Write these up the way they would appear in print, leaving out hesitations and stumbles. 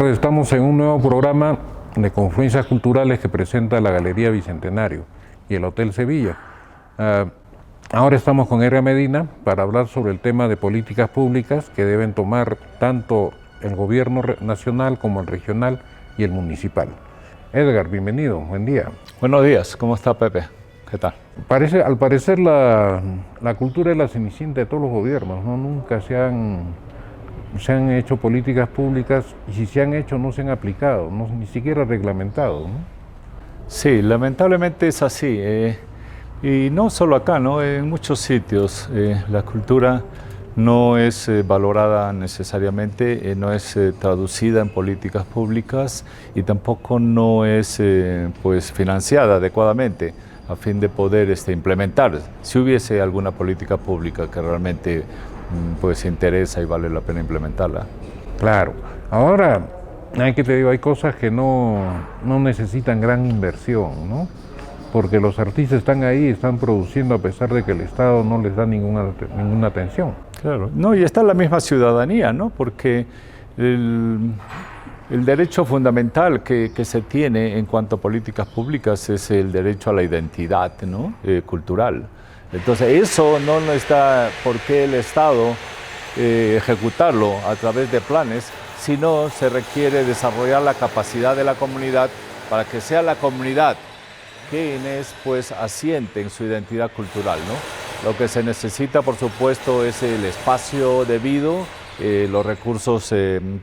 tardes, estamos en un nuevo programa de confluencias culturales que presenta la Galería Bicentenario y el Hotel Sevilla. Ahora estamos con Edgar Medina para hablar sobre el tema de políticas públicas que deben tomar tanto el gobierno nacional como el regional y el municipal. Edgar, bienvenido, buen día. Buenos días, ¿cómo está Pepe? ¿Qué tal? Al parecer la cultura es la cenicienta de todos los gobiernos, ¿no? Nunca se han hecho políticas públicas y si se han hecho no se han aplicado, ni siquiera reglamentado, ¿no? Sí, lamentablemente es así. Y no solo acá, ¿no? En muchos sitios la cultura no es valorada necesariamente, no es traducida en políticas públicas y tampoco no es pues financiada adecuadamente a fin de poder implementar. Si hubiese alguna política pública que realmente pues interesa y vale la pena implementarla. Claro. Ahora, hay cosas que no necesitan gran inversión, ¿no? Porque los artistas están ahí, están produciendo a pesar de que el Estado no les da ninguna atención. Claro. No, y está la misma ciudadanía, ¿no? Porque el derecho fundamental que se tiene en cuanto a políticas públicas es el derecho a la identidad, ¿no? Cultural. Entonces, eso no está por qué el Estado ejecutarlo a través de planes, sino se requiere desarrollar la capacidad de la comunidad para que sea la comunidad quienes pues asienten su identidad cultural, ¿no? Lo que se necesita, por supuesto, es el espacio debido, los recursos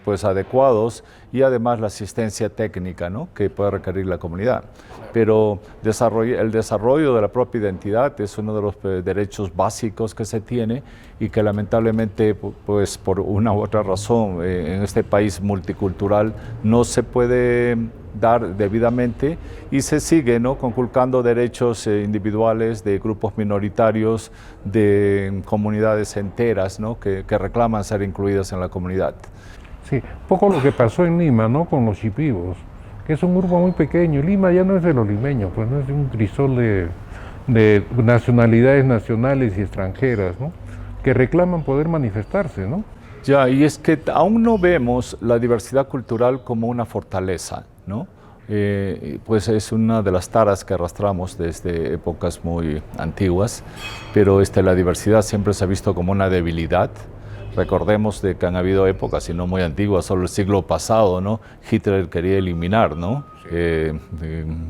pues adecuados y además la asistencia técnica, ¿no? Que puede requerir la comunidad. Pero el desarrollo de la propia identidad es uno de los derechos básicos que se tiene y que lamentablemente pues por una u otra razón en este país multicultural no se puede dar debidamente y se sigue, ¿no? Conculcando derechos individuales de grupos minoritarios, de comunidades enteras, ¿no? que reclaman ser incluidas en la comunidad. Sí, poco lo que pasó en Lima, ¿no? Con los chipivos, que es un grupo muy pequeño. Lima ya no es de los limeños, pues no es un crisol de nacionalidades nacionales y extranjeras, ¿no? Que reclaman poder manifestarse, ¿no? Ya, y es que aún no vemos la diversidad cultural como una fortaleza, ¿no? Pues es una de las taras que arrastramos desde épocas muy antiguas, pero la diversidad siempre se ha visto como una debilidad. Recordemos de que han habido épocas, y no muy antiguas, solo el siglo pasado, ¿no? Hitler quería eliminar, ¿no?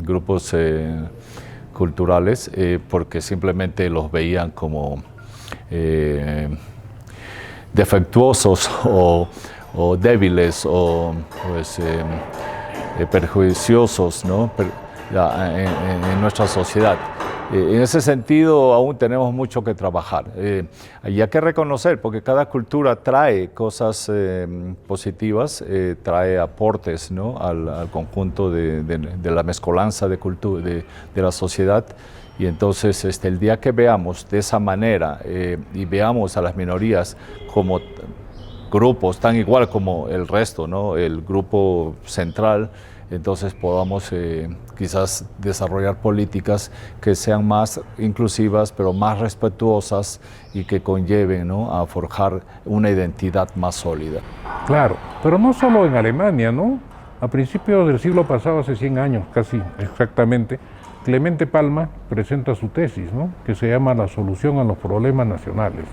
Grupos culturales porque simplemente los veían como defectuosos o débiles o pues, perjuiciosos, ¿no? en nuestra sociedad. En ese sentido aún tenemos mucho que trabajar. Y hay que reconocer, porque cada cultura trae cosas positivas, trae aportes, ¿no? al conjunto de la mezcolanza de la sociedad. Y entonces el día que veamos de esa manera y veamos a las minorías como grupos tan igual como el resto, ¿no? El grupo central, entonces podamos quizás desarrollar políticas que sean más inclusivas, pero más respetuosas y que conlleven, ¿no? A forjar una identidad más sólida. Claro, pero no solo en Alemania, ¿no? A principios del siglo pasado, hace 100 años casi exactamente, Clemente Palma presenta su tesis, ¿no? Que se llama La solución a los problemas nacionales.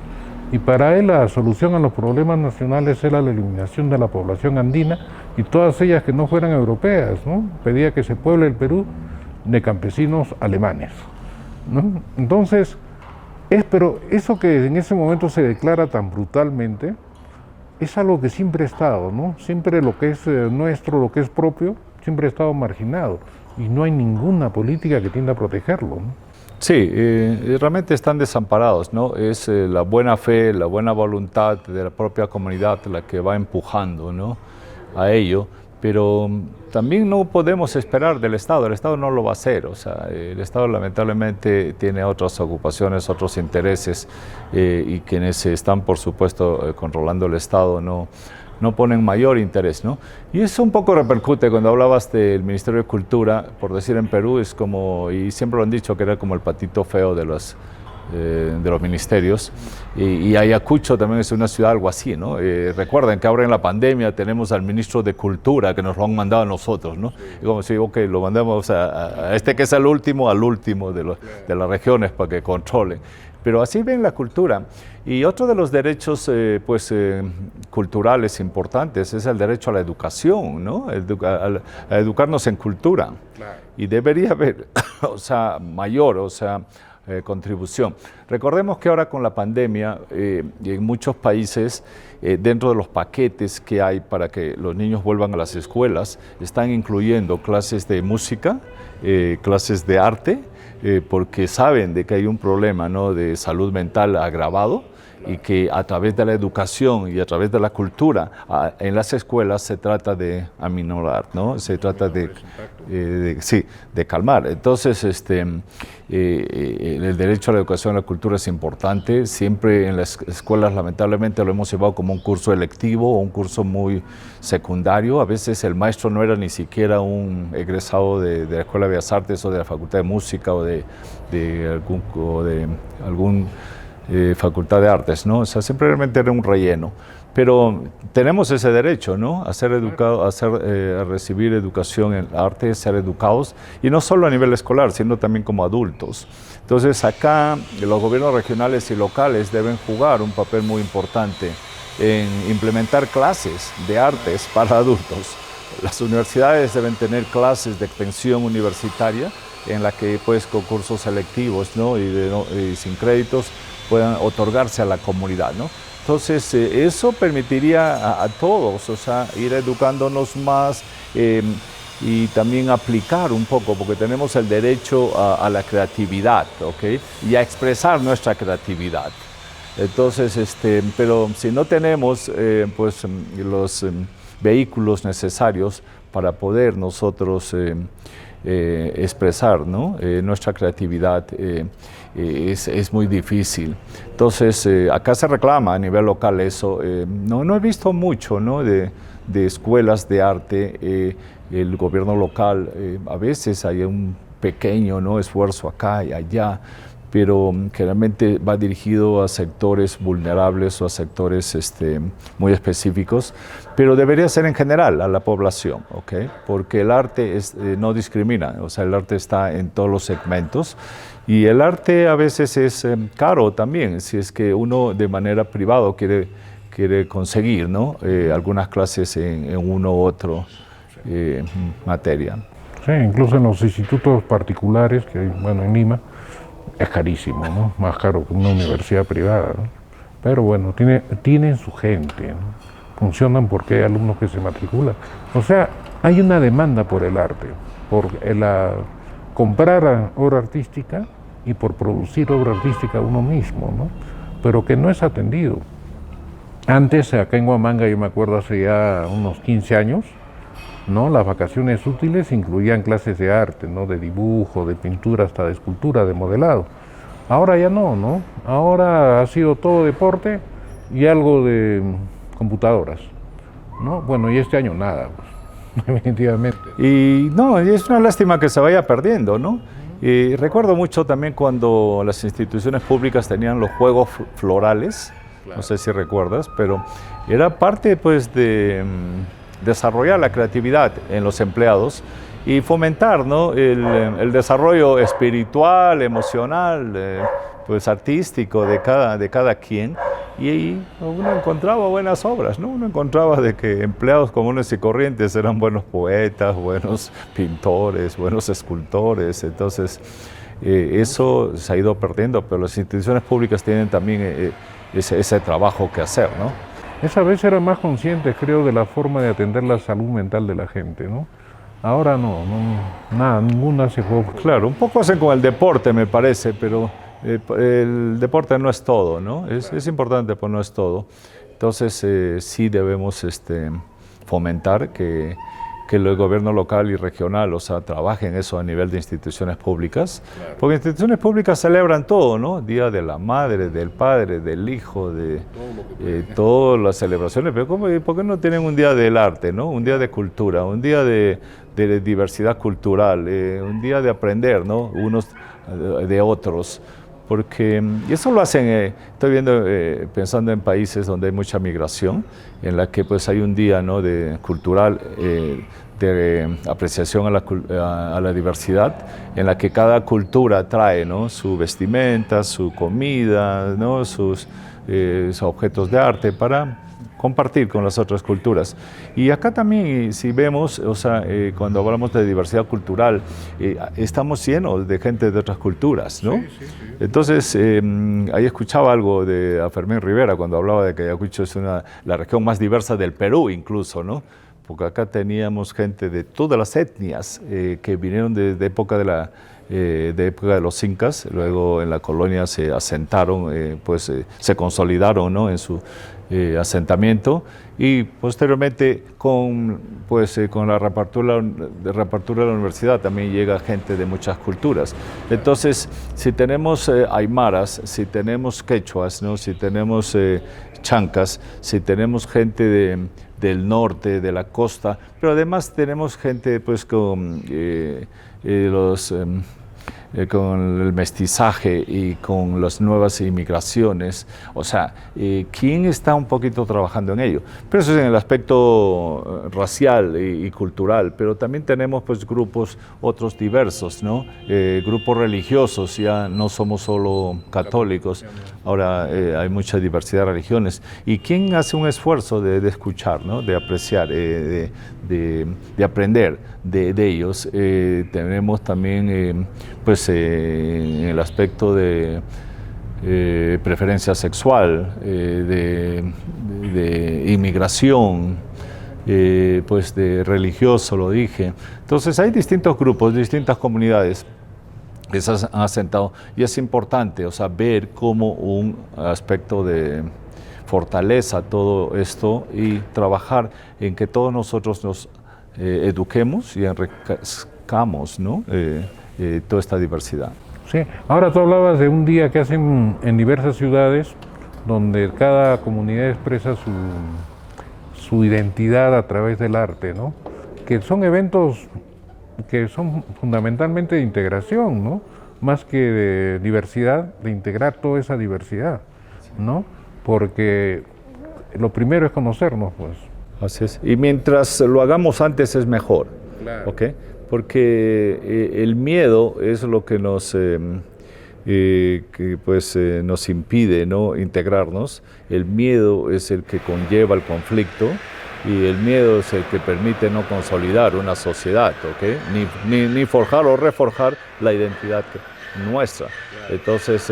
Y para él la solución a los problemas nacionales era la eliminación de la población andina y todas ellas que no fueran europeas, ¿no? Pedía que se pueble el Perú de campesinos alemanes, ¿no? Entonces, pero eso que en ese momento se declara tan brutalmente, es algo que siempre ha estado, ¿no? Siempre lo que es nuestro, lo que es propio, siempre ha estado marginado y no hay ninguna política que tienda a protegerlo, ¿no? Sí, realmente están desamparados, ¿no? Es la buena fe, la buena voluntad de la propia comunidad la que va empujando, ¿no? A ello, pero también no podemos esperar del Estado, el Estado no lo va a hacer, o sea, el Estado lamentablemente tiene otras ocupaciones, otros intereses y quienes están, por supuesto, controlando el Estado no ponen mayor interés, ¿no? Y eso un poco repercute cuando hablabas del Ministerio de Cultura, por decir en Perú, es como, y siempre lo han dicho, que era como el patito feo de los de los ministerios. Y Ayacucho también es una ciudad algo así, ¿no? Recuerden que ahora en la pandemia tenemos al ministro de Cultura que nos lo han mandado a nosotros, ¿no? Y como si, ok, lo mandamos a este que es al último de las regiones para que controlen. Pero así ven la cultura. Y otro de los derechos culturales importantes es el derecho a la educación, ¿no? A educarnos en cultura. Claro. Y debería haber, mayor, contribución. Recordemos que ahora con la pandemia y en muchos países, dentro de los paquetes que hay para que los niños vuelvan a las escuelas, están incluyendo clases de música, clases de arte, porque saben de que hay un problema, ¿no?, de salud mental agravado, y que a través de la educación y a través de la cultura en las escuelas se trata de aminorar, ¿no? Se trata de calmar. Entonces, el derecho a la educación y a la cultura es importante. Siempre en las escuelas, lamentablemente, lo hemos llevado como un curso electivo o un curso muy secundario. A veces el maestro no era ni siquiera un egresado de la Escuela de Bellas Artes o de la Facultad de Música o de algún Facultad de Artes, ¿no? O sea, simplemente era un relleno. Pero tenemos ese derecho, ¿no? A ser educados, a recibir educación en arte, ser educados, y no solo a nivel escolar, sino también como adultos. Entonces, acá los gobiernos regionales y locales deben jugar un papel muy importante en implementar clases de artes para adultos. Las universidades deben tener clases de extensión universitaria en la que, pues, con cursos selectivos, ¿no?, y sin créditos, puedan otorgarse a la comunidad, ¿no? Entonces, eso permitiría a todos, ir educándonos más y también aplicar un poco, porque tenemos el derecho a la creatividad, ¿ok? Y a expresar nuestra creatividad. Entonces, pero si no tenemos, los vehículos necesarios para poder nosotros expresar, ¿no?, nuestra creatividad, es muy difícil. Entonces, acá se reclama a nivel local eso. No he visto mucho, ¿no?, de escuelas de arte. El gobierno local, a veces hay un pequeño, ¿no?, esfuerzo acá y allá, pero generalmente va dirigido a sectores vulnerables o a sectores muy específicos, pero debería ser en general a la población, ¿ok? Porque el arte no discrimina, el arte está en todos los segmentos, y el arte a veces es caro también, si es que uno de manera privada quiere conseguir, ¿no?, algunas clases en uno u otro materia. Sí, incluso en los institutos particulares que hay, bueno, en Lima, es carísimo, ¿no? Más caro que una universidad privada, ¿no? Pero bueno, tienen su gente, ¿no? Funcionan porque hay alumnos que se matriculan. O sea, hay una demanda por el arte, por comprar obra artística y por producir obra artística uno mismo, ¿no? Pero que no es atendido. Antes, acá en Huamanga, yo me acuerdo hace ya unos 15 años, ¿no?, las vacaciones útiles incluían clases de arte, ¿no?, de dibujo, de pintura, hasta de escultura, de modelado. Ahora ya no, ¿no? Ahora ha sido todo deporte y algo de computadoras, ¿no? Bueno, y este año nada, pues, definitivamente. Y no, y es una lástima que se vaya perdiendo, ¿no? Y recuerdo mucho también cuando las instituciones públicas tenían los juegos florales, claro. No sé si recuerdas, pero era parte, pues, de desarrollar la creatividad en los empleados y fomentar, ¿no?, el desarrollo espiritual, emocional, pues artístico de cada quien, y ahí uno encontraba buenas obras, ¿no? Uno encontraba de que empleados comunes y corrientes eran buenos poetas, buenos pintores, buenos escultores. Entonces, eso se ha ido perdiendo, pero las instituciones públicas tienen también ese trabajo que hacer, ¿no? Esa vez eran más conscientes, creo, de la forma de atender la salud mental de la gente, ¿no? Ahora nada, ninguna hace juego. Claro, un poco hacen con el deporte, me parece, pero el deporte no es todo, ¿no? Es importante, pero no es todo. Entonces, sí debemos fomentar que el gobierno local y regional, trabajen eso a nivel de instituciones públicas, claro. Porque instituciones públicas celebran todo, ¿no? Día de la madre, del padre, del hijo, de todas las celebraciones, pero ¿por qué no tienen un día del arte, ¿no? Un día de cultura, un día de diversidad cultural, un día de aprender, ¿no?, unos de otros, porque y eso lo hacen, estoy viendo, pensando en países donde hay mucha migración, en la que pues hay un día, ¿no?, de cultural, de apreciación a la diversidad, en la que cada cultura trae, ¿no?, su vestimenta, su comida, ¿no?, sus objetos de arte para compartir con las otras culturas. Y acá también, si vemos, o sea, cuando hablamos de diversidad cultural, estamos llenos de gente de otras culturas, ¿no? Sí, sí, sí. Entonces, ahí escuchaba algo de a Fermín Rivera cuando hablaba de que Ayacucho es la región más diversa del Perú incluso, ¿no? Porque acá teníamos gente de todas las etnias que vinieron de época de época de los incas, luego en la colonia se asentaron, se consolidaron, ¿no?, en su asentamiento, y posteriormente con la reapertura de la universidad también llega gente de muchas culturas. Entonces, si tenemos aymaras, si tenemos quechuas, ¿no?, si tenemos chancas, si tenemos gente del norte, de la costa, pero además tenemos gente pues con con el mestizaje y con las nuevas inmigraciones, o sea, ¿quién está un poquito trabajando en ello? Pero eso es en el aspecto racial y cultural, pero también tenemos pues grupos otros diversos, ¿no? Grupos religiosos, ya no somos solo católicos, ahora hay mucha diversidad de religiones. ¿Y quién hace un esfuerzo de escuchar, ¿no?, de apreciar, de aprender de ellos? Tenemos también en el aspecto de preferencia sexual, de inmigración, pues de religioso, lo dije. Entonces hay distintos grupos, distintas comunidades que se han asentado, y es importante, o sea, ver como un aspecto de fortaleza todo esto y trabajar en que todos nosotros nos eduquemos y enriquezcamos, ¿no?, toda esta diversidad. Sí, ahora tú hablabas de un día que hacen en diversas ciudades donde cada comunidad expresa su identidad a través del arte, ¿no? Que son eventos que son fundamentalmente de integración, ¿no?, más que de diversidad, de integrar toda esa diversidad, ¿no? Porque lo primero es conocernos, pues. Así es. Y mientras lo hagamos antes es mejor, claro. ¿Ok? Porque el miedo es lo que nos impide, ¿no?, integrarnos. El miedo es el que conlleva el conflicto, y el miedo es el que permite no consolidar una sociedad, ¿ok? Ni forjar o reforjar la identidad nuestra. Entonces,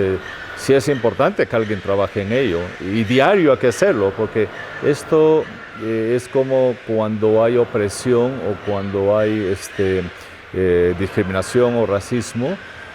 sí es importante que alguien trabaje en ello, y diario hay que hacerlo, porque esto es como cuando hay opresión o cuando hay discriminación o racismo,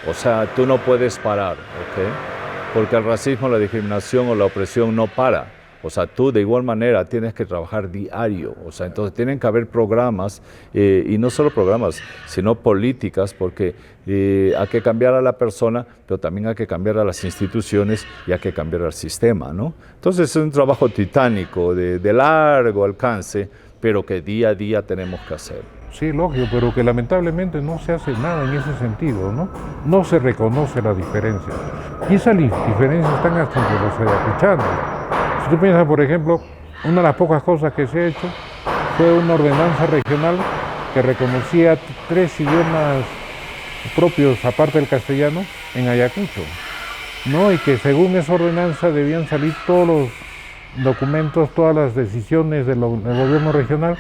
o sea, tú no puedes parar, ¿ok? Porque el racismo, la discriminación o la opresión no para. O sea, tú de igual manera tienes que trabajar diario. O sea, entonces tienen que haber programas, y no solo programas, sino políticas, porque hay que cambiar a la persona, pero también hay que cambiar a las instituciones y hay que cambiar al sistema, ¿no? Entonces es un trabajo titánico, de largo alcance, pero que día a día tenemos que hacer. Sí, lógico, pero que lamentablemente no se hace nada en ese sentido, ¿no? No se reconoce la diferencia. Y esas diferencias están hasta entre los ayacuchanos. Si tú piensas, por ejemplo, una de las pocas cosas que se ha hecho fue una ordenanza regional que reconocía 3 idiomas propios, aparte del castellano, en Ayacucho, ¿no? Y que según esa ordenanza debían salir todos los documentos, todas las decisiones del gobierno regional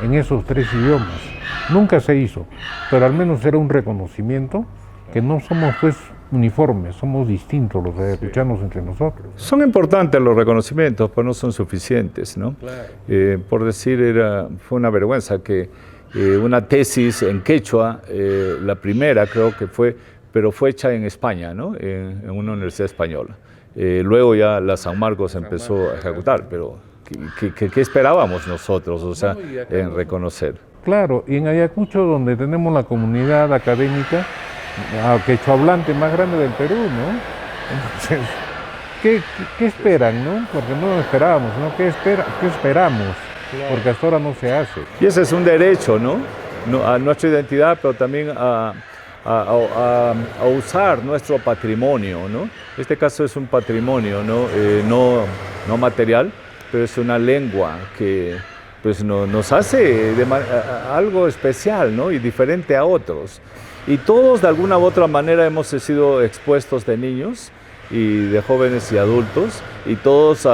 en esos 3 idiomas. Nunca se hizo, pero al menos era un reconocimiento que no somos pues uniformes, somos distintos los ayacuchanos entre nosotros. Son importantes los reconocimientos, pero no son suficientes, ¿no? Claro. Por decir, fue una vergüenza que una tesis en quechua, la primera creo que fue, pero fue hecha en España, ¿no? En una universidad española. Luego ya la San Marcos empezó a ejecutar, pero ¿qué esperábamos nosotros, o sea, en reconocer? Claro, y en Ayacucho, donde tenemos la comunidad académica quechohablante más grande del Perú, ¿no? Entonces, ¿qué esperan, no? Porque no lo esperábamos, ¿no? ¿Qué esperamos? Porque hasta ahora no se hace. Y ese es un derecho, ¿no? A nuestra identidad, pero también a a usar nuestro patrimonio, ¿no? Este caso es un patrimonio, ¿no? No material, pero es una lengua que pues, nos hace algo especial, ¿no? Y diferente a otros. Y todos de alguna u otra manera hemos sido expuestos de niños y de jóvenes y adultos, y todos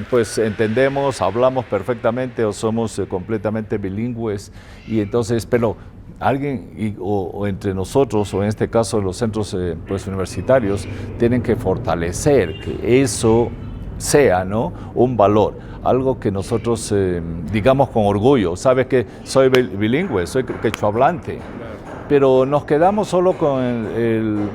pues entendemos, hablamos perfectamente o somos completamente bilingües, y entonces, pero alguien o entre nosotros, o en este caso los centros pues, universitarios, tienen que fortalecer que eso sea, ¿no? Un valor, algo que nosotros digamos con orgullo. Sabes que soy bilingüe, soy quechua hablante, pero nos quedamos solo con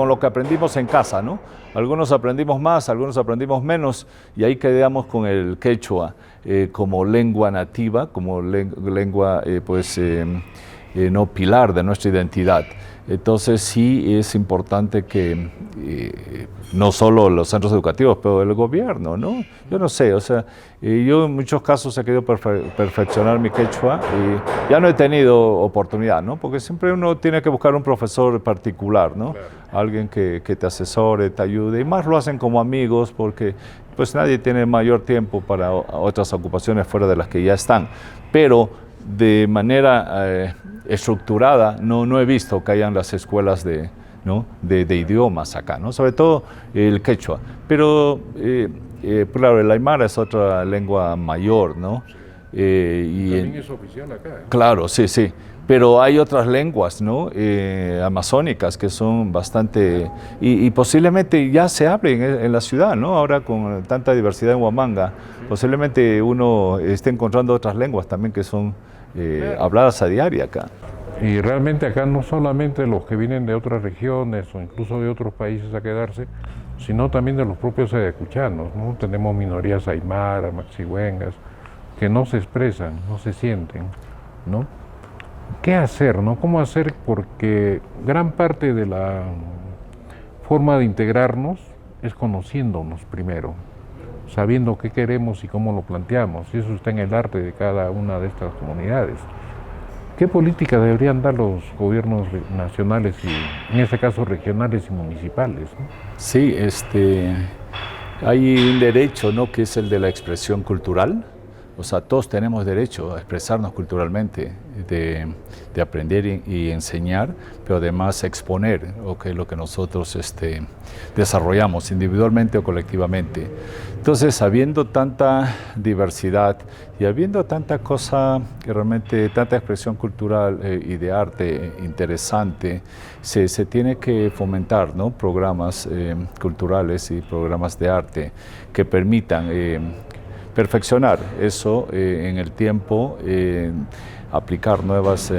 lo que aprendimos en casa, ¿no? Algunos aprendimos más, algunos aprendimos menos, y ahí quedamos con el quechua como lengua nativa, como lengua no pilar de nuestra identidad. Entonces sí es importante que no solo los centros educativos, pero el gobierno, ¿no? Yo no sé, o sea, yo en muchos casos he querido perfeccionar mi quechua y ya no he tenido oportunidad, ¿no? Porque siempre uno tiene que buscar un profesor particular, ¿no? Claro. Alguien que te asesore, te ayude, y más lo hacen como amigos porque pues nadie tiene mayor tiempo para otras ocupaciones fuera de las que ya están. Pero de manera estructurada no he visto que hayan las escuelas de idiomas acá, ¿no? Sobre todo el quechua. Pero claro, el aymara es otra lengua mayor, ¿no? También es oficial acá, ¿eh? Claro, sí, sí. Pero hay otras lenguas, ¿no? Amazónicas que son bastante... Y posiblemente ya se abren en la ciudad, ¿no? Ahora con tanta diversidad en Huamanga, posiblemente uno esté encontrando otras lenguas también que son habladas a diario acá. Y realmente acá no solamente los que vienen de otras regiones o incluso de otros países a quedarse, sino también de los propios ayacuchanos, ¿no? Tenemos minorías aymara, maxihuengas, que no se expresan, no se sienten, ¿no? ¿Qué hacer, no? ¿Cómo hacer? Porque gran parte de la forma de integrarnos es conociéndonos primero, sabiendo qué queremos y cómo lo planteamos, y eso está en el arte de cada una de estas comunidades. ¿Qué política deberían dar los gobiernos nacionales y, en este caso, regionales y municipales, ¿no? Sí, hay un derecho, ¿no?, que es el de la expresión cultural. O sea, todos tenemos derecho a expresarnos culturalmente, de aprender y enseñar, pero además exponer lo que nosotros desarrollamos individualmente o colectivamente. Entonces, habiendo tanta diversidad y habiendo tanta cosa, que realmente tanta expresión cultural y de arte interesante, se tiene que fomentar, ¿no?, programas culturales y programas de arte que permitan perfeccionar eso en el tiempo, aplicar nuevas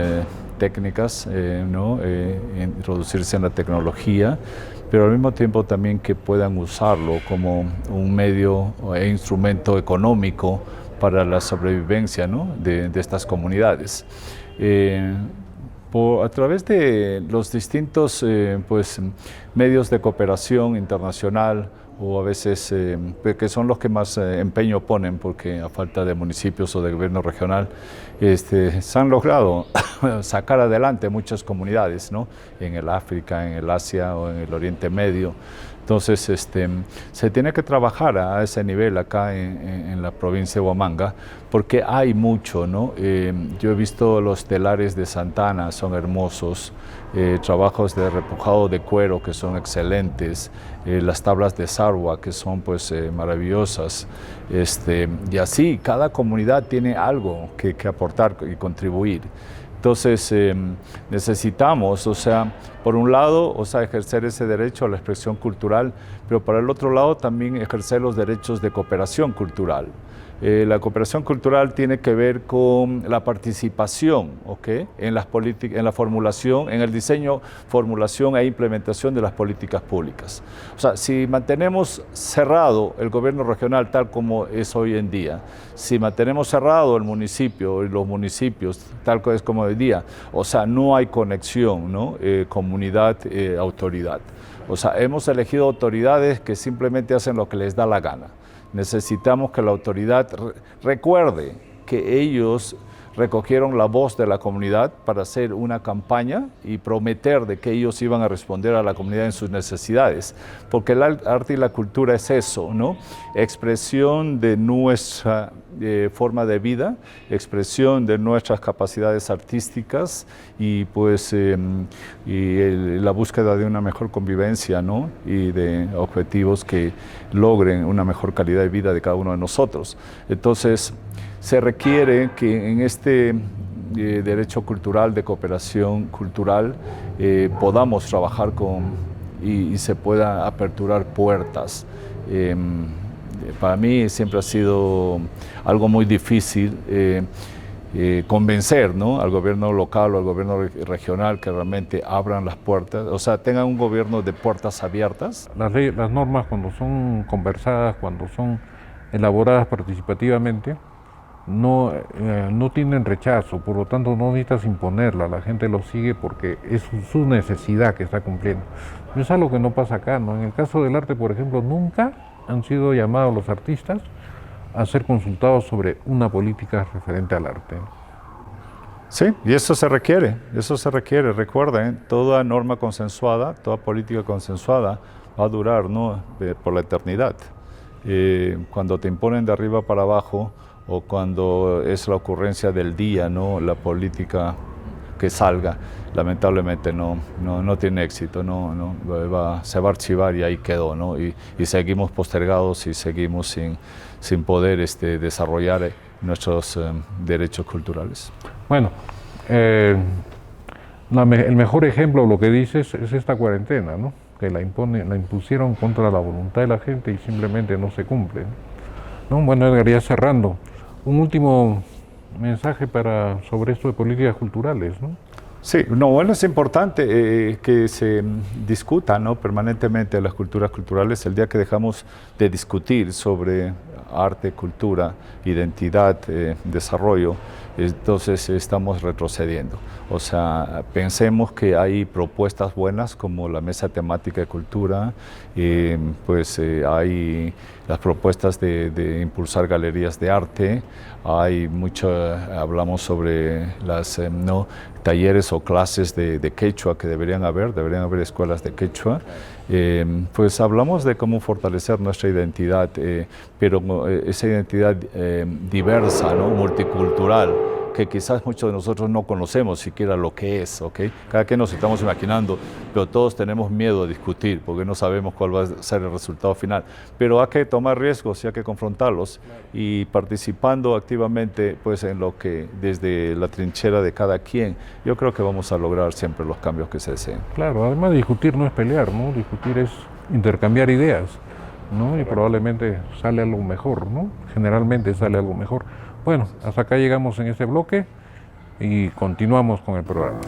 técnicas, introducirse en la tecnología, pero al mismo tiempo también que puedan usarlo como un medio e instrumento económico para la sobrevivencia, ¿no?, de estas comunidades. A través de los distintos medios de cooperación internacional, o a veces que son los que más empeño ponen, porque a falta de municipios o de gobierno regional se han logrado sacar adelante muchas comunidades, ¿no?, en el África, en el Asia o en el Oriente Medio. Entonces se tiene que trabajar a ese nivel acá en la provincia de Huamanga, porque hay mucho, ¿no? Yo he visto los telares de Santana, son hermosos, trabajos de repujado de cuero que son excelentes, las tablas de Sarwa que son pues maravillosas, y así cada comunidad tiene algo que aportar y contribuir. Entonces necesitamos, o sea, por un lado, o sea, ejercer ese derecho a la expresión cultural, pero por el otro lado también ejercer los derechos de cooperación cultural. La cooperación cultural tiene que ver con la participación, ¿okay?, en la formulación, en el diseño, formulación e implementación de las políticas públicas. O sea, si mantenemos cerrado el gobierno regional tal como es hoy en día, si mantenemos cerrado el municipio y los municipios tal como es como hoy día, o sea, no hay conexión, ¿no?, comunidad, autoridad. O sea, hemos elegido autoridades que simplemente hacen lo que les da la gana. Necesitamos que la autoridad recuerde que ellos recogieron la voz de la comunidad para hacer una campaña y prometer de que ellos iban a responder a la comunidad en sus necesidades, porque el arte y la cultura es eso, ¿no? Expresión de nuestra forma de vida, expresión de nuestras capacidades artísticas y pues la búsqueda de una mejor convivencia, ¿no? Y de objetivos que logren una mejor calidad de vida de cada uno de nosotros. Entonces, se requiere que en este derecho cultural, de cooperación cultural, podamos trabajar y se pueda aperturar puertas. Para mí siempre ha sido algo muy difícil convencer, ¿no?, al gobierno local o al gobierno regional que realmente abran las puertas, o sea, tengan un gobierno de puertas abiertas. Las normas, cuando son conversadas, cuando son elaboradas participativamente, no tienen rechazo, por lo tanto no necesitas imponerla, la gente lo sigue porque es su necesidad que está cumpliendo. No es algo que no pasa acá, ¿no? En el caso del arte, por ejemplo, nunca han sido llamados los artistas a ser consultados sobre una política referente al arte. Sí, y eso se requiere, recuerden, toda norma consensuada, toda política consensuada va a durar, ¿no?, por la eternidad. Cuando te imponen de arriba para abajo o cuando es la ocurrencia del día, ¿no?, la política que salga, lamentablemente no tiene éxito, se va a archivar y ahí quedó, ¿no? Y seguimos postergados y seguimos sin poder desarrollar nuestros derechos culturales. Bueno, el mejor ejemplo, lo que dices, es esta cuarentena, ¿no?, que la impusieron contra la voluntad de la gente y simplemente no se cumple, ¿no? Bueno, Edgar, ya cerrando, un último mensaje sobre esto de políticas culturales, ¿no? Sí, bueno, es importante que se discuta, ¿no?, permanentemente las culturas culturales. El día que dejamos de discutir sobre arte, cultura, identidad, desarrollo, entonces estamos retrocediendo. O sea, pensemos que hay propuestas buenas como la mesa temática de cultura, hay las propuestas de impulsar galerías de arte, hay hablamos sobre las talleres o clases de quechua que deberían haber escuelas de quechua. Pues hablamos de cómo fortalecer nuestra identidad, pero esa identidad diversa, ¿no?, multicultural, que quizás muchos de nosotros no conocemos siquiera lo que es, ¿ok? Cada quien nos estamos imaginando, pero todos tenemos miedo a discutir porque no sabemos cuál va a ser el resultado final. Pero hay que tomar riesgos y hay que confrontarlos y participando activamente pues en lo que desde la trinchera de cada quien, yo creo que vamos a lograr siempre los cambios que se deseen. Claro, además discutir no es pelear, ¿no? Discutir es intercambiar ideas, ¿no? Y probablemente sale algo mejor, ¿no? Generalmente sale algo mejor. Bueno, hasta acá llegamos en este bloque y continuamos con el programa.